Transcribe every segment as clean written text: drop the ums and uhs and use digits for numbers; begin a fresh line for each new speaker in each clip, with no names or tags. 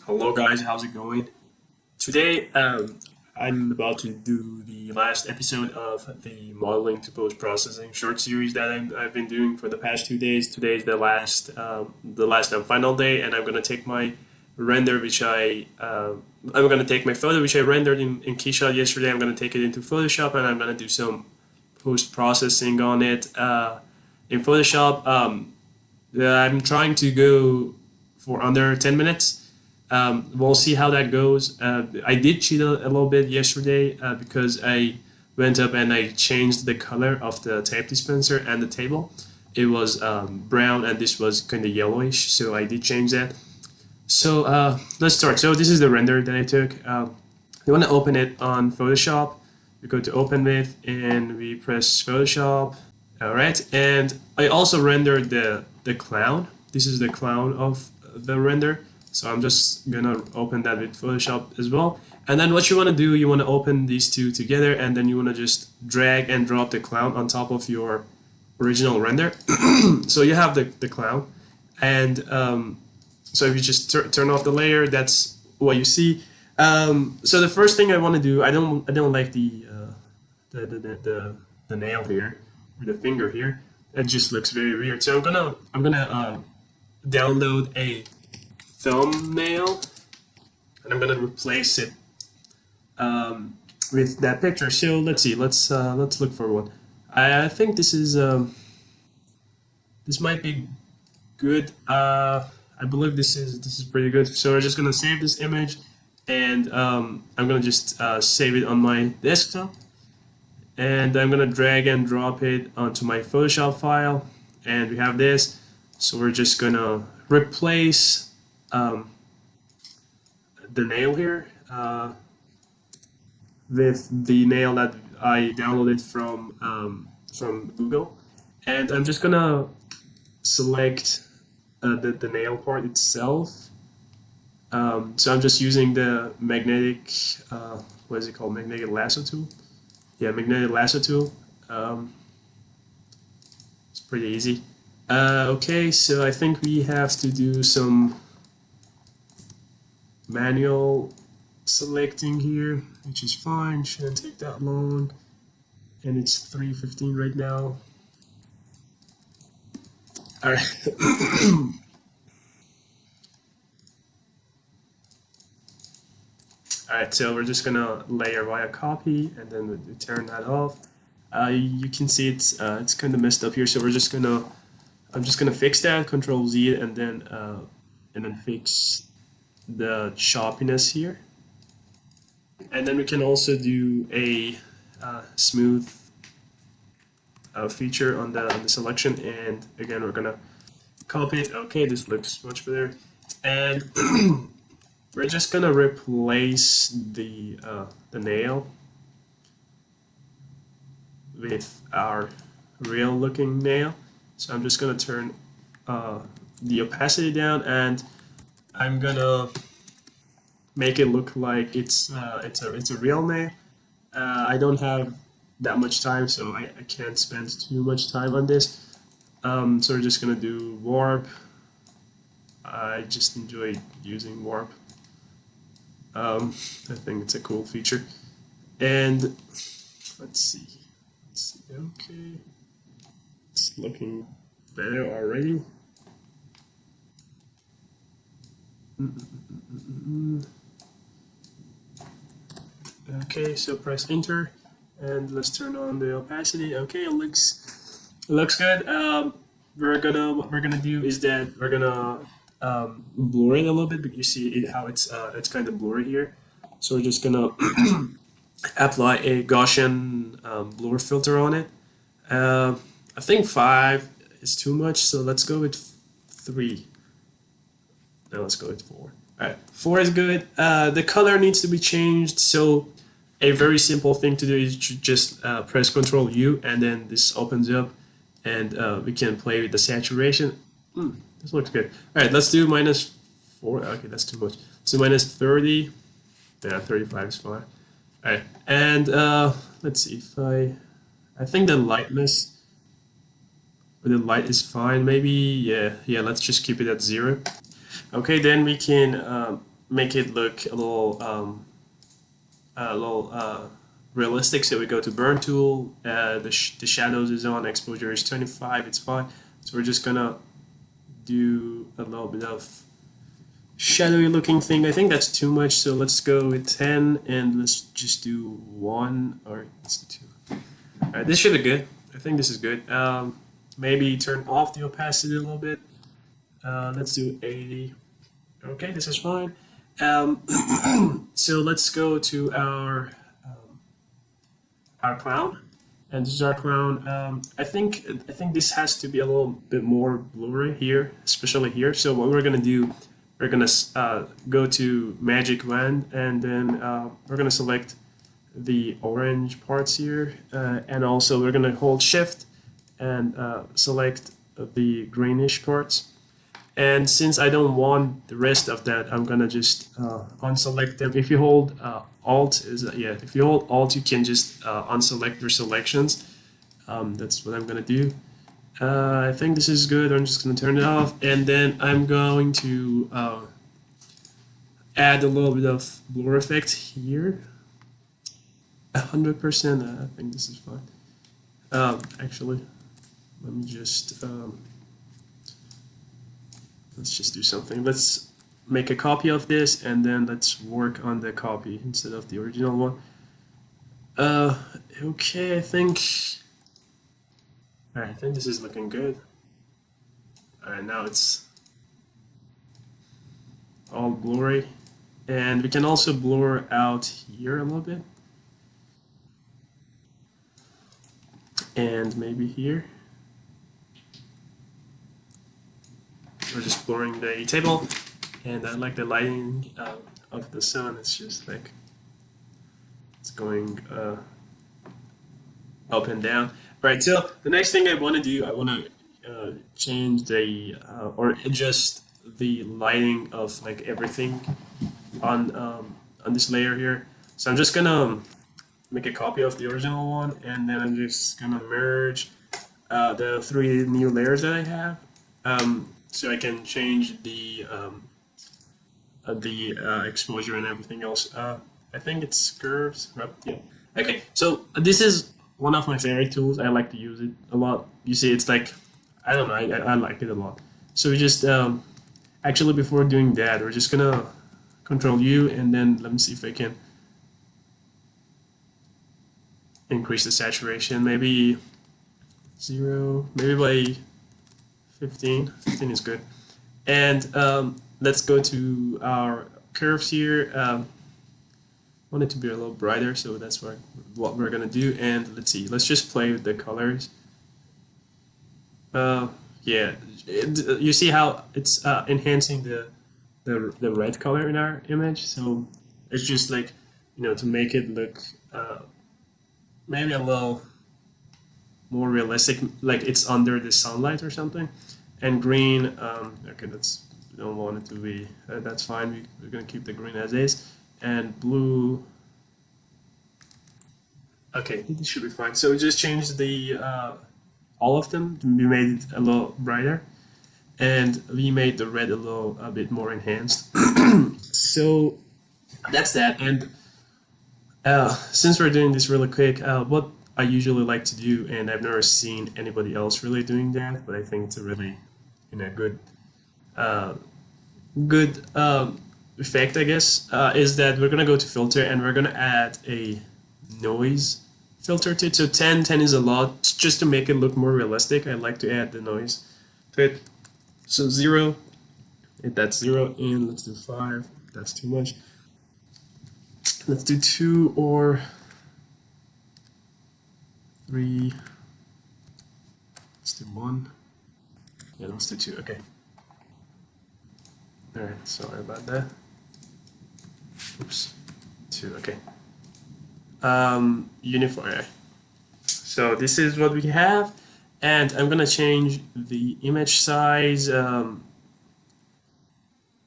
Hello guys, how's it going? Today, I'm about to do the last episode of the modeling to post-processing short series that I've been doing for the past 2 days. Today is the last and final day, and I'm gonna take my render, I'm gonna take my photo which I rendered in Keyshot yesterday. I'm gonna take it into Photoshop, and I'm gonna do some post-processing on it in Photoshop. I'm trying to go for under 10 minutes. We'll see how that goes. I did cheat a little bit yesterday because I went up and I changed the color of the tape dispenser and the table. It was brown and this was kind of yellowish, so I did change that. So let's start. So this is the render that I took. You want to open it on Photoshop. We go to Open With and we press Photoshop. All right, and I also rendered the clown. This is the clown of the render. So I'm just gonna open that with Photoshop as well. And then what you wanna do, you wanna open these two together, and then you wanna just drag and drop the clown on top of your original render. So you have the clown, and so if you just turn off the layer, that's what you see. So the first thing I want to do, I don't like the nail here, or the finger here. It just looks very weird. So I'm gonna download a thumbnail, and I'm gonna replace it with that picture. So let's see. Let's look for one. I think this might be good. I believe this is pretty good. So we're just gonna save this image, and I'm gonna just save it on my desktop, and I'm gonna drag and drop it onto my Photoshop file, and we have this. So we're just gonna replace the nail here with the nail that I downloaded from Google, and I'm just gonna select the nail part itself. So I'm just using the magnetic what is it called, magnetic lasso tool. Yeah, magnetic lasso tool. It's pretty easy. Okay, so I think we have to do some manual selecting here, which is fine, shouldn't take that long, and it's 3:15 right now. All right. All right, so we're just gonna layer via copy, and then we turn that off. You can see it's kind of messed up here, so I'm just gonna fix that, Control Z, and then fix the choppiness here, and then we can also do a smooth feature on the selection, and again we're gonna copy it. Okay, this looks much better, and we're just gonna replace the nail with our real looking nail. So I'm just gonna turn the opacity down, and I'm gonna make it look like it's a real nail. I don't have that much time, so I can't spend too much time on this. So we're just gonna do warp. I just enjoy using warp. I think it's a cool feature. And let's see. Okay, it's looking better already. Okay, so press enter, and let's turn on the opacity. Okay, it looks good. What we're gonna do is that we're gonna blur it a little bit, but you see how it's kind of blurry here. So we're just gonna apply a Gaussian blur filter on it. I think 5 is too much, so let's go with 3. Now let's go with 4. Alright, 4 is good. The color needs to be changed, so a very simple thing to do is just press Ctrl U, and then this opens up, and we can play with the saturation. This looks good. Alright, let's do -4. Okay, that's too much. So -30. Yeah, 35 is fine. Alright, and let's see if I think the lightness, or the light is fine. Maybe, yeah, let's just keep it at 0. Okay, then we can make it look a little realistic. So we go to burn tool. The shadows is on. Exposure is 25. It's fine. So we're just gonna do a little bit of shadowy looking thing. I think that's too much. So let's go with 10 and let's just do 1 or let's do 2. All right, this should be good. I think this is good. Maybe turn off the opacity a little bit. Let's do 80. Okay, this is fine. So let's go to our crown, and this is our crown. I think this has to be a little bit more blurry here, especially here. So what we're gonna do, we're gonna go to Magic Wand, and then we're gonna select the orange parts here, and also we're gonna hold Shift and select the greenish parts. And since I don't want the rest of that, I'm gonna just unselect them. If you hold Alt, if you hold Alt, you can just unselect your selections. That's what I'm gonna do. I think this is good. I'm just gonna turn it off, and then I'm going to add a little bit of blur effect here. 100%. I think this is fine. Actually, let me just. Let's just do something. Let's make a copy of this, and then let's work on the copy instead of the original one. Okay, I think. Alright, I think this is looking good. Alright, now it's all blurry. And we can also blur out here a little bit. And maybe here. We're just blurring the table, and I like the lighting of the sun. It's just like it's going up and down. Right. So the next thing I want to do, I want to change the or adjust the lighting of like everything on this layer here. So I'm just gonna make a copy of the original one, and then I'm just gonna merge the 3 new layers that I have. So I can change the exposure and everything else. I think it's curves, right? Yeah. Okay, so this is one of my favorite tools. I like to use it a lot. You see, it's like, I don't know, I like it a lot. So we just, actually before doing that, we're just gonna Control U, and then let me see if I can increase the saturation, maybe 0, maybe by 15. 15 is good. And let's go to our curves here. Want it to be a little brighter, so that's what we're gonna do. And let's see, let's just play with the colors. Yeah, you see how it's enhancing the red color in our image. So it's just like, to make it look maybe a little more realistic, like it's under the sunlight or something. And green, okay, we don't want it to be, that's fine, we're gonna keep the green as is. And blue, okay, this should be fine. So we just changed the, all of them, we made it a little brighter. And we made the red a bit more enhanced. So that's that. And since we're doing this really quick, what I usually like to do, and I've never seen anybody else really doing that, but I think it's a really, good effect, I guess, is that we're gonna go to filter, and we're gonna add a noise filter to it. So 10 is a lot, just to make it look more realistic. I like to add the noise to it. So 0, that's 0, and let's do 5. That's too much. Let's do 2 or 3. Let's do 1. Yeah, let's do 2. Okay. All right. Sorry about that. Oops. 2. Okay. Uniform. So this is what we have, and I'm gonna change the image size.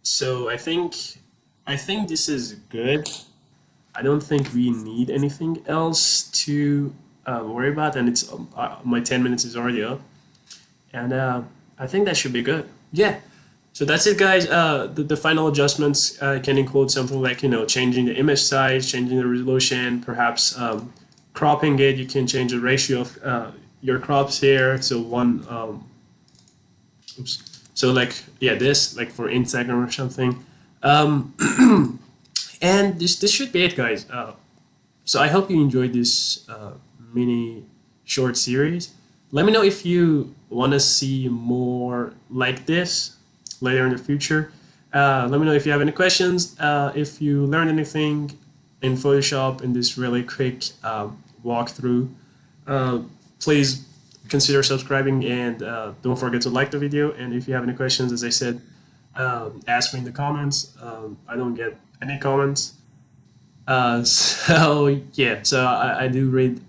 So I think this is good. I don't think we need anything else to worry about, and it's my 10 minutes is already up, and I think that should be good. Yeah. So that's it, guys. The final adjustments can include something like, changing the image size, changing the resolution, perhaps cropping it. You can change the ratio of your crops here. So oops. So like, yeah, this like for Instagram or something. Um, and this should be it, guys. So I hope you enjoyed this mini short series. Let me know if you want to see more like this later in the future. Let me know if you have any questions. If you learned anything in Photoshop in this really quick walkthrough, uh, please consider subscribing, and don't forget to like the video. And if you have any questions, as I said, ask me in the comments. I don't get any comments. So yeah, so I do read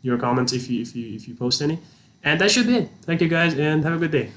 your comments if you post any, and that should be it. Thank you, guys, and have a good day.